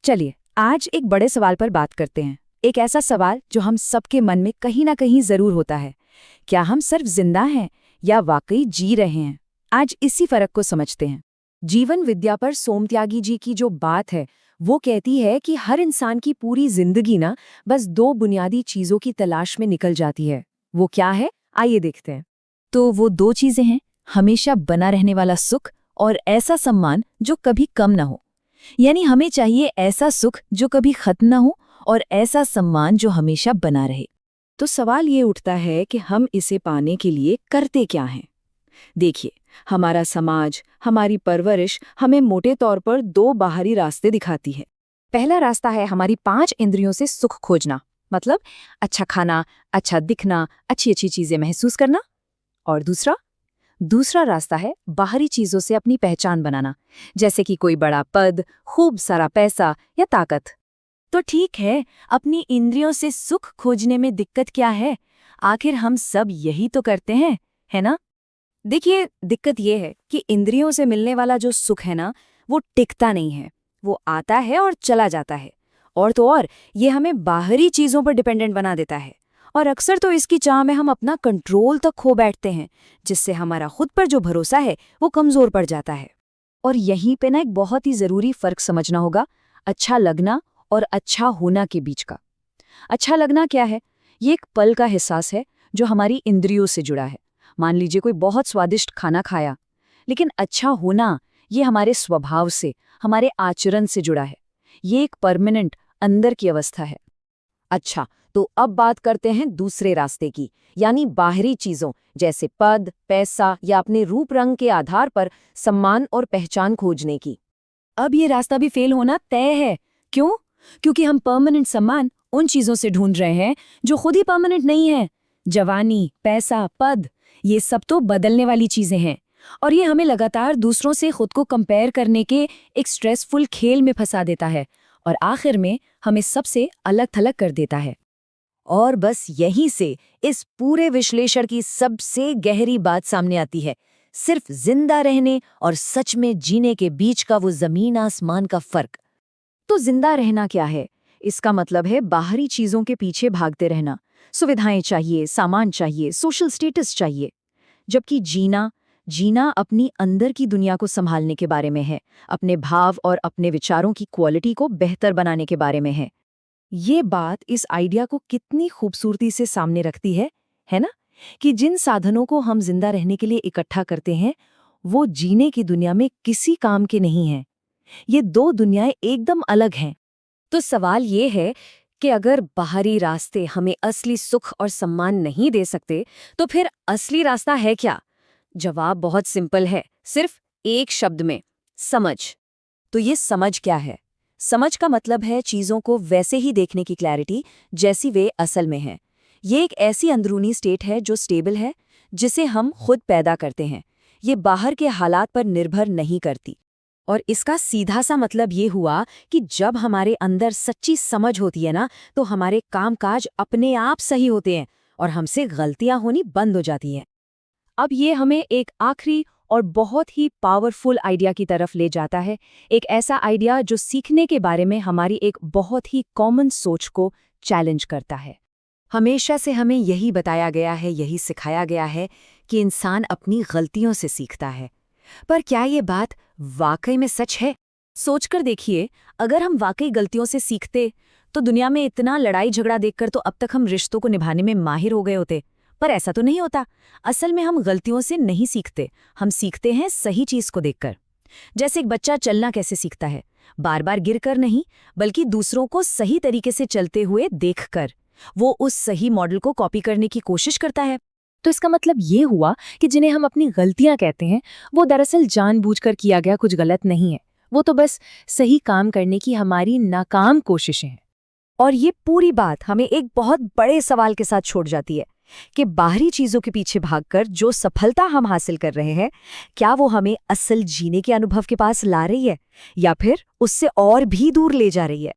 चलिए आज एक बड़े सवाल पर बात करते हैं। एक ऐसा सवाल जो हम सबके मन में कहीं ना कहीं जरूर होता है। क्या हम सिर्फ जिंदा हैं या वाकई जी रहे हैं? आज इसी फर्क को समझते हैं। जीवन विद्या पर सोमत्यागी जी की जो बात है वो कहती है कि हर इंसान की पूरी जिंदगी ना बस दो बुनियादी चीजों की तलाश में निकल जाती है। वो क्या है, आइए देखते हैं। तो वो दो चीजें हैं, हमेशा बना रहने वाला सुख और ऐसा सम्मान जो कभी कम ना हो। यानी हमें चाहिए ऐसा सुख जो कभी खत्म ना हो और ऐसा सम्मान जो हमेशा बना रहे। तो सवाल ये उठता है कि हम इसे पाने के लिए करते क्या हैं? देखिए, हमारा समाज, हमारी परवरिश हमें मोटे तौर पर दो बाहरी रास्ते दिखाती है। पहला रास्ता है हमारी 5 इंद्रियों से सुख खोजना, मतलब अच्छा खाना, अच्छा दिखना, अच्छी अच्छी चीजें महसूस करना। और दूसरा रास्ता है बाहरी चीजों से अपनी पहचान बनाना, जैसे कि कोई बड़ा पद, खूब सारा पैसा या ताकत। तो ठीक है, अपनी इंद्रियों से सुख खोजने में दिक्कत क्या है? आखिर हम सब यही तो करते हैं, है ना? देखिए, दिक्कत ये है कि इंद्रियों से मिलने वाला जो सुख है ना, वो टिकता नहीं है। वो आता है और चला जाता है। और तो और ये हमें बाहरी चीजों पर डिपेंडेंट बना देता है। और अक्सर तो इसकी चाह में हम अपना कंट्रोल तक खो बैठते हैं, जिससे हमारा खुद पर जो भरोसा है वो कमजोर पड़ जाता है। और यहीं पे ना एक बहुत ही जरूरी फर्क समझना होगा, अच्छा लगना और अच्छा होना के बीच का। अच्छा लगना क्या है? ये एक पल का एहसास है जो हमारी इंद्रियों से जुड़ा है। मान लीजिए कोई बहुत स्वादिष्ट खाना खाया। लेकिन अच्छा होना ये हमारे स्वभाव से, हमारे आचरण से जुड़ा है। ये एक परमानेंट अंदर की अवस्था है। अच्छा, तो अब बात करते हैं दूसरे रास्ते की, यानी बाहरी चीजों जैसे पद, पैसा या अपने रूप रंग के आधार पर सम्मान और पहचान खोजने की। अब ये रास्ता भी फेल होना तय है। क्यों? क्योंकि हम परमानेंट सम्मान उन चीजों से ढूंढ रहे हैं जो खुद ही परमानेंट नहीं है। जवानी, पैसा, पद, ये सब तो बदलने वाली चीजें हैं। और ये हमें लगातार दूसरों से खुद को कंपेयर करने के एक स्ट्रेसफुल खेल में फंसा देता है और आखिर में हमें सबसे अलग थलग कर देता है। और बस यहीं से इस पूरे विश्लेषण की सबसे गहरी बात सामने आती है, सिर्फ जिंदा रहने और सच में जीने के बीच का वो जमीन आसमान का फर्क। तो जिंदा रहना क्या है? इसका मतलब है बाहरी चीजों के पीछे भागते रहना। सुविधाएं चाहिए, सामान चाहिए, सोशल स्टेटस चाहिए। जबकि जीना अपनी अंदर की दुनिया को संभालने के बारे में है, अपने भाव और अपने विचारों की क्वालिटी को बेहतर बनाने के बारे में है। ये बात इस आइडिया को कितनी खूबसूरती से सामने रखती है ना? कि जिन साधनों को हम जिंदा रहने के लिए इकट्ठा करते हैं, वो जीने की दुनिया में किसी काम के नहीं हैं। ये दो दुनियाएं एकदम अलग हैं। तो सवाल ये है कि अगर बाहरी रास्ते हमें असली सुख और सम्मान नहीं दे सकते, तो फिर असली रास्ता है क्या? जवाब बहुत सिंपल है, सिर्फ एक शब्द में, समझ। तो ये समझ क्या है? समझ का मतलब है चीजों को वैसे ही देखने की क्लैरिटी जैसी वे असल में हैं। ये एक ऐसी अंदरूनी स्टेट है जो स्टेबल है, जिसे हम खुद पैदा करते हैं। ये बाहर के हालात पर निर्भर नहीं करती। और इसका सीधा सा मतलब ये हुआ कि जब हमारे अंदर सच्ची समझ होती है ना, तो हमारे कामकाज अपने आप सही होते हैं और हमसे गलतियां होनी बंद हो जाती हैं। अब ये हमें एक आखिरी और बहुत ही पावरफुल आइडिया की तरफ ले जाता है। एक ऐसा आइडिया जो सीखने के बारे में हमारी एक बहुत ही कॉमन सोच को चैलेंज करता है। हमेशा से हमें यही बताया गया है, यही सिखाया गया है कि इंसान अपनी गलतियों से सीखता है। पर क्या ये बात वाकई में सच है? सोचकर देखिए, अगर हम वाकई गलतियों से सीखते तो दुनिया में इतना लड़ाई झगड़ा देखकर तो अब तक हम रिश्तों को निभाने में माहिर हो गए होते। पर ऐसा तो नहीं होता। असल में हम गलतियों से नहीं सीखते, हम सीखते हैं सही चीज को देखकर। जैसे एक बच्चा चलना कैसे सीखता है? बार बार गिरकर नहीं, बल्कि दूसरों को सही तरीके से चलते हुए देखकर। वो उस सही मॉडल को कॉपी करने की कोशिश करता है। तो इसका मतलब ये हुआ कि जिन्हें हम अपनी गलतियां कहते हैं, वो दरअसल जानबूझकर किया गया कुछ गलत नहीं है। वो तो बस सही काम करने की हमारी नाकाम कोशिशें हैं। और ये पूरी बात हमें एक बहुत बड़े सवाल के साथ छोड़ जाती है कि बाहरी चीजों के पीछे भागकर जो सफलता हम हासिल कर रहे हैं, क्या वो हमें असल जीने के अनुभव के पास ला रही है या फिर उससे और भी दूर ले जा रही है?